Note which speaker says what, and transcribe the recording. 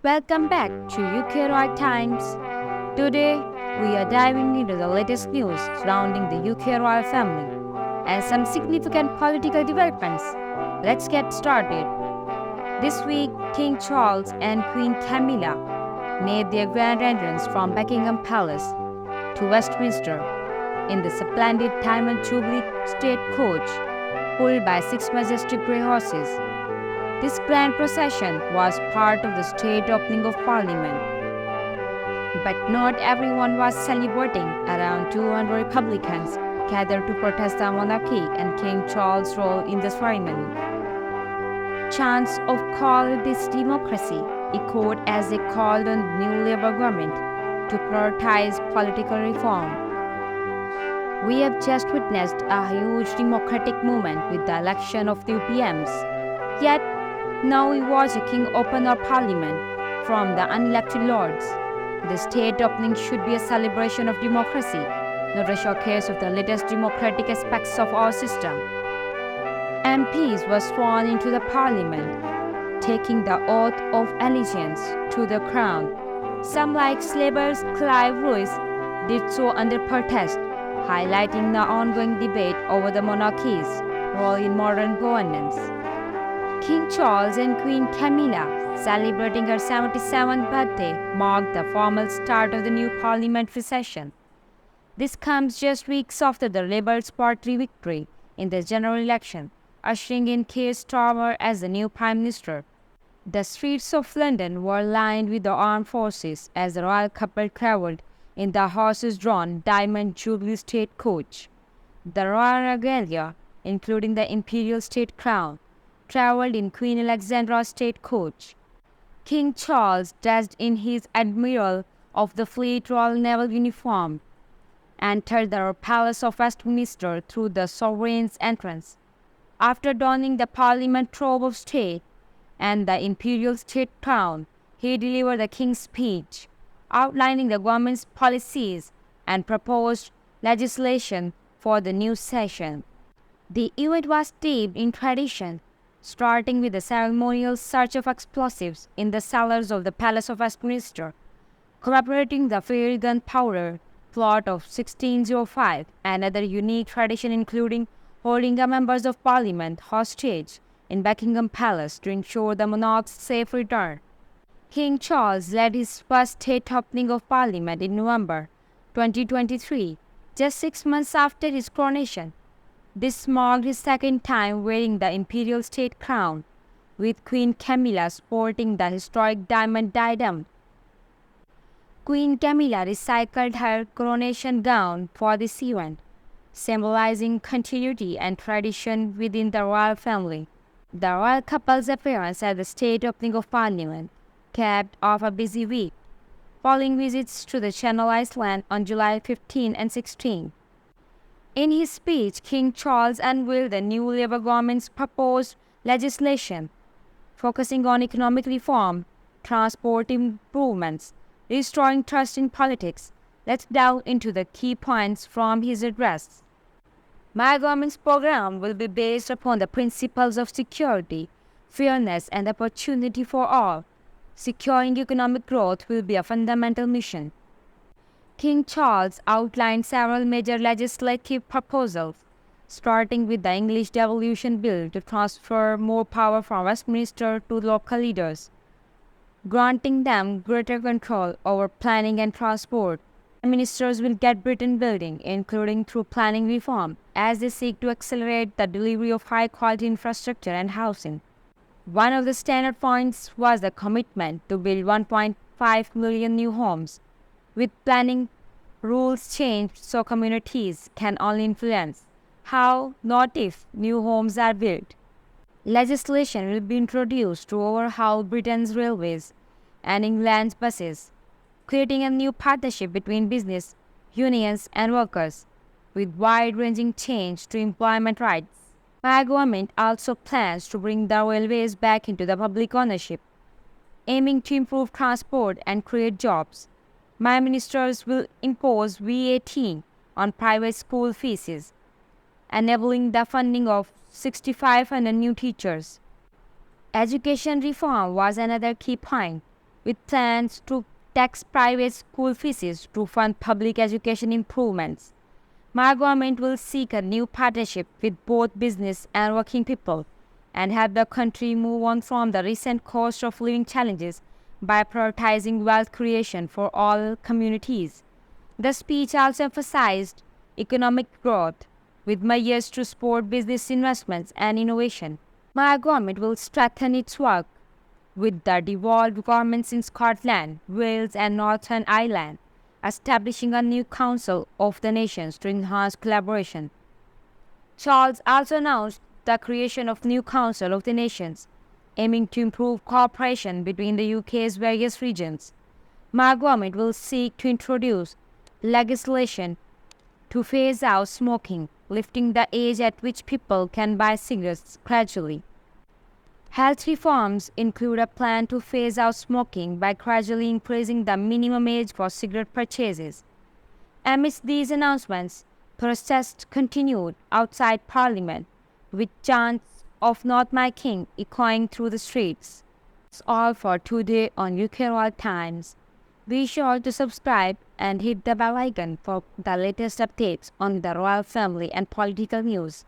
Speaker 1: Welcome back to UK Royal Times. Today, we are diving into the latest news surrounding the UK royal family and some significant political developments. Let's get started. This week, King Charles and Queen Camilla made their grand entrance from Buckingham Palace to Westminster in the splendid Diamond Jubilee State Coach, pulled by 6 majestic grey horses. This grand procession was part of the state opening of Parliament. But not everyone was celebrating. Around 200 Republicans gathered to protest the monarchy and King Charles' role in the ceremony. Chants of "Call this democracy" echoed as they called on the new Labour government to prioritize political reform. We have just witnessed a huge democratic movement with the election of new PMs. Yet, now we watch a king open our parliament from the unelected lords. The state opening should be a celebration of democracy, not a showcase of the latest democratic aspects of our system. MPs were sworn into the parliament, taking the oath of allegiance to the crown. Some, like Labour's Clive Lewis, did so under protest, highlighting the ongoing debate over the monarchy's role in modern governance. King Charles and Queen Camilla, celebrating her 77th birthday, marked the formal start of the new parliamentary session. This comes just weeks after the Labour's party victory in the general election, ushering in Keir Starmer as the new Prime Minister. The streets of London were lined with the armed forces as the royal couple travelled in the horses-drawn Diamond Jubilee State Coach. The royal regalia, including the imperial state crown, travelled in Queen Alexandra's state coach. King Charles, dressed in his Admiral of the Fleet Royal Naval uniform, entered the Palace of Westminster through the sovereign's entrance. After donning the Parliament robe of state and the imperial state crown, he delivered the King's speech, outlining the government's policies and proposed legislation for the new session. The event was steeped in tradition, starting with the ceremonial search of explosives in the cellars of the Palace of Westminster, commemorating the failed gunpowder plot of 1605, another unique tradition including holding the members of Parliament hostage in Buckingham Palace to ensure the monarch's safe return. King Charles led his first state opening of Parliament in November 2023, just 6 months after his coronation. This marked his second time wearing the imperial state crown, with Queen Camilla sporting the historic diamond diadem. Queen Camilla recycled her coronation gown for this event, symbolizing continuity and tradition within the royal family. The royal couple's appearance at the state opening of Parliament capped off a busy week, following visits to the Channel Islands on July 15 and 16. In his speech, King Charles unveiled the new Labour government's proposed legislation, focusing on economic reform, transport improvements, restoring trust in politics. Let's delve into the key points from his address. My government's program will be based upon the principles of security, fairness, and opportunity for all. Securing economic growth will be a fundamental mission. King Charles outlined several major legislative proposals, starting with the English Devolution Bill to transfer more power from Westminster to local leaders, granting them greater control over planning and transport. Ministers will get Britain building, including through planning reform, as they seek to accelerate the delivery of high-quality infrastructure and housing. One of the standard points was the commitment to build 1.5 million new homes, with planning rules changed so communities can only influence how, not if, new homes are built. Legislation will be introduced to overhaul Britain's railways and England's buses, creating a new partnership between business, unions, and workers, with wide-ranging change to employment rights. My government also plans to bring the railways back into the public ownership, aiming to improve transport and create jobs. My ministers will impose VAT on private school fees, enabling the funding of 6,500 new teachers. Education reform was another key point, with plans to tax private school fees to fund public education improvements. My government will seek a new partnership with both business and working people and help the country move on from the recent cost of living challenges by prioritizing wealth creation for all communities. The speech also emphasized economic growth with measures to support business investments and innovation. My government will strengthen its work with the devolved governments in Scotland, Wales, and Northern Ireland, establishing a new Council of the Nations to enhance collaboration. Charles also announced the creation of new Council of the Nations, aiming to improve cooperation between the UK's various regions. My government will seek to introduce legislation to phase out smoking, lifting the age at which people can buy cigarettes gradually. Health reforms include a plan to phase out smoking by gradually increasing the minimum age for cigarette purchases. Amidst these announcements, protests continued outside Parliament, with chants of "Not My King" echoing through the streets. That's all for today on UK Royal Times. Be sure to subscribe and hit the bell icon for the latest updates on the royal family and political news.